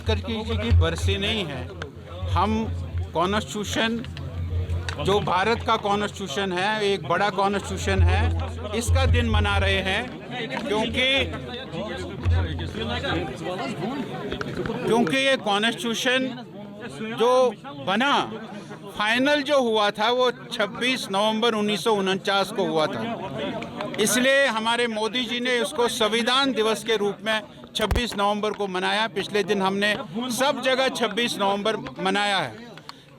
अंबेडकर जी की बरसी नहीं है। हम कॉन्स्टिट्यूशन, जो भारत का कॉन्स्टिट्यूशन है, एक बड़ा कॉन्स्टिट्यूशन है, इसका दिन मना रहे हैं क्योंकि ये कॉन्स्टिट्यूशन जो बना, फाइनल जो हुआ था वो 26 नवंबर 1949 को हुआ था। इसलिए हमारे मोदी जी ने उसको संविधान दिवस के रूप में 26 नवंबर को मनाया। पिछले दिन हमने सब जगह 26 नवंबर मनाया है।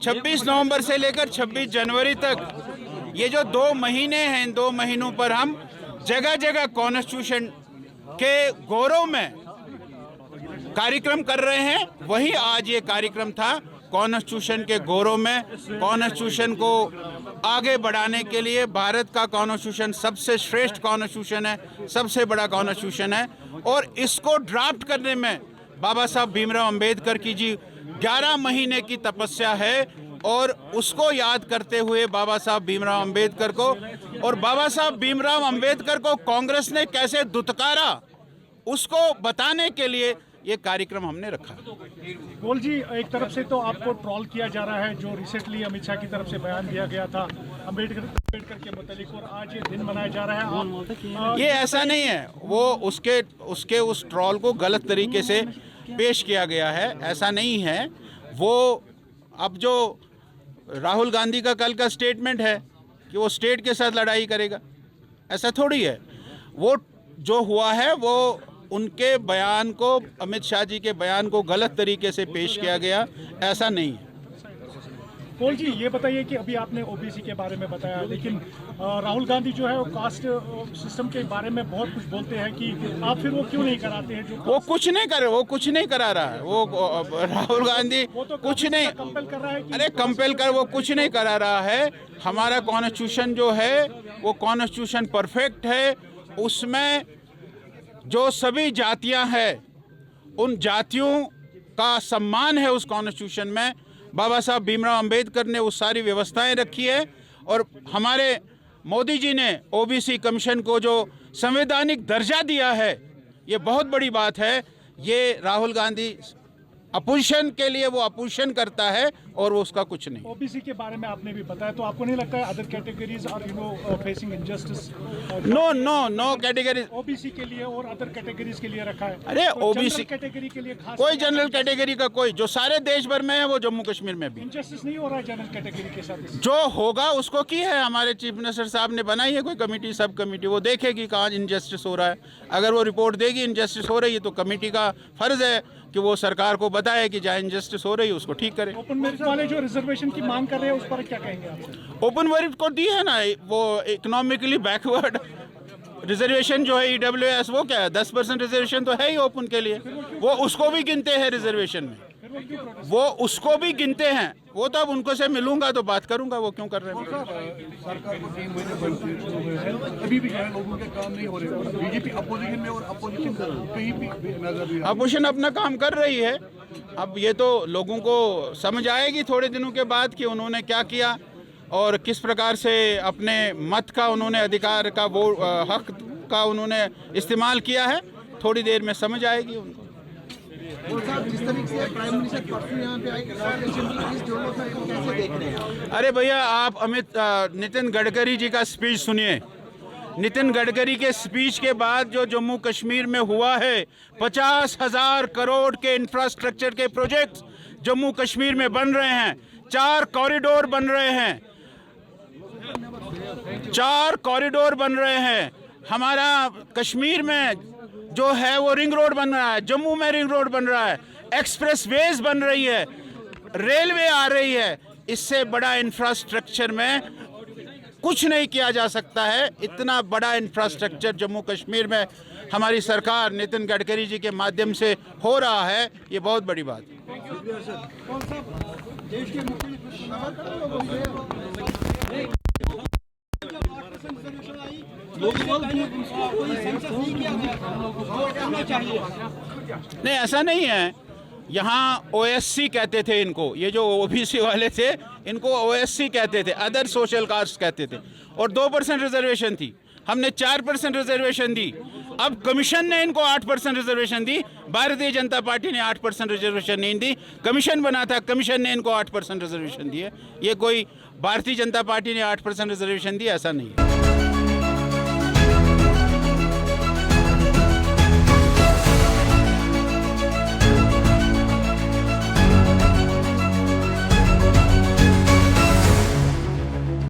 26 नवंबर से लेकर 26 जनवरी तक ये जो 2 महीने हैं, इन 2 महीनों पर हम जगह जगह कॉन्स्टिट्यूशन के गौरव में कार्यक्रम कर रहे हैं। वही आज ये कार्यक्रम था कॉन्स्टिट्यूशन के गौरव में। कॉन्स्टिट्यूशन को आगे बढ़ाने के लिए भारत का कॉन्स्टिट्यूशन सबसे श्रेष्ठ कॉन्स्टिट्यूशन है, सबसे बड़ा कॉन्स्टिट्यूशन है, और इसको ड्राफ्ट करने में बाबा साहब भीमराव अंबेडकर की जी 11 महीने की तपस्या है। और उसको याद करते हुए बाबा साहब भीमराव अंबेडकर को, और बाबा साहब भीमराव अंबेडकर को कांग्रेस ने कैसे दुत्कारा, उसको बताने के लिए ये कार्यक्रम हमने रखा। गोल जी, एक तरफ से तो आपको ट्रोल किया जा रहा है, जो रिसेंटली अमित शाह की तरफ से बयान दिया गया था अंबेडकर के मुतालिक, और आज ये दिन मनाया जा रहा है। ये ऐसा नहीं है, वो उसके उस ट्रोल को गलत तरीके से पेश किया गया है, ऐसा नहीं है। वो अब जो राहुल गांधी का कल का स्टेटमेंट है कि वो स्टेट के साथ लड़ाई करेगा, ऐसा थोड़ी है। वो जो हुआ है वो उनके बयान को, अमित शाह जी के बयान को गलत तरीके से पेश किया गया, ऐसा नहीं है। पोल जी, ये बताइए कि अभी आपने ओबीसी के बारे में बताया, लेकिन राहुल गांधी जो है वो कास्ट सिस्टम के बारे में बहुत कुछ बोलते हैं कि आप फिर वो क्यों नहीं कराते हैं? वो कुछ नहीं करे, वो कुछ नहीं करा रहा है। वो राहुल गांधी तो कुछ नहीं कंपेल कर रहा है। अरे कंपेल कर, वो कुछ नहीं करा रहा है। हमारा कॉन्स्टिट्यूशन जो है वो कॉन्स्टिट्यूशन परफेक्ट है। उसमें जो सभी जातियां हैं, उन जातियों का सम्मान है उस कॉन्स्टिट्यूशन में। बाबा साहब भीमराव अंबेडकर ने वो सारी व्यवस्थाएं रखी है, और हमारे मोदी जी ने ओबीसी कमीशन को जो संवैधानिक दर्जा दिया है, ये बहुत बड़ी बात है। ये राहुल गांधी अपोजिशन के लिए वो अपोजिशन करता है, और वो उसका कुछ नहीं। ओबीसी के बारे में आपने भी बताया, तो आपको नहीं लगता है other categories are facing injustice? No category OBC के लिए और अदर कैटेगरीज के लिए रखा है। अरे ओबीसी कैटेगरी के लिए खास कोई जनरल कैटेगरी का कोई, जो सारे देश भर में है वो जम्मू कश्मीर में भी इनजस्टिस नहीं हो रहा है जनरल कैटेगरी के साथ। जो होगा उसको की है, हमारे चीफ मिनिस्टर साहब ने बनाई है कोई कमेटी, सब कमेटी, वो देखेगी कहाँ इनजस्टिस हो रहा है। अगर वो रिपोर्ट देगी इनजस्टिस हो रही है, तो कमेटी का फर्ज है कि वो सरकार को बताए कि जहाँ इनजस्टिस हो रही है उसको ठीक करे। ओपन मेरिट वाले जो रिजर्वेशन की मांग कर रहे हैं, उस पर क्या कहेंगे आप? ओपन मेरिट को दी है ना, वो इकोनॉमिकली बैकवर्ड रिजर्वेशन जो है ईडब्ल्यूएस, वो क्या है, 10% रिजर्वेशन तो है ही ओपन के लिए। वो उसको भी गिनते हैं रिजर्वेशन में, वो उसको भी गिनते हैं। वो तो अब उनको से मिलूंगा तो बात करूंगा वो क्यों कर रहे हैं। सरकार को 3 महीने अभी भी लोगों के काम नहीं हो रहे। बीजेपी अपोजिशन में, और अपोजिशन कहीं भी नजर नहीं। अपोजिशन अपना काम कर रही है। अब ये तो लोगों को समझ आएगी थोड़े दिनों के बाद कि उन्होंने क्या किया और किस प्रकार से अपने मत का उन्होंने, अधिकार का, वो हक का उन्होंने इस्तेमाल किया है। थोड़ी देर में समझ आएगी उनको। जिस तरीके से प्राइम मिनिस्टर परसों यहाँ पे आए, कैसे देख रहे हैं? अरे भैया, आप नितिन गडकरी जी का स्पीच सुनिए। नितिन गडकरी के स्पीच के बाद जो जम्मू कश्मीर में हुआ है, 50,000 करोड़ के इंफ्रास्ट्रक्चर के प्रोजेक्ट्स जम्मू कश्मीर में बन रहे हैं। 4 कॉरिडोर बन रहे हैं, 4 कॉरिडोर बन रहे हैं। हमारा कश्मीर में जो है वो रिंग रोड बन रहा है, जम्मू में रिंग रोड बन रहा है, एक्सप्रेस वेज बन रही है, रेलवे आ रही है। इससे बड़ा इंफ्रास्ट्रक्चर में कुछ नहीं किया जा सकता है। इतना बड़ा इंफ्रास्ट्रक्चर जम्मू कश्मीर में हमारी सरकार नितिन गडकरी जी के माध्यम से हो रहा है, ये बहुत बड़ी बात नहीं, ऐसा नहीं है। यहाँ ओएससी कहते थे इनको, ये जो ओबीसी वाले थे इनको ओएससी कहते थे, अदर सोशल कास्ट कहते थे, और 2% रिजर्वेशन थी। हमने 4% रिजर्वेशन दी। अब कमीशन ने इनको 8% रिजर्वेशन दी, भारतीय जनता पार्टी ने 8% रिजर्वेशन नहीं दी। कमीशन बना था, कमीशन ने इनको 8% रिजर्वेशन दिए। ये कोई भारतीय जनता पार्टी ने 8% रिजर्वेशन दी, ऐसा नहीं है।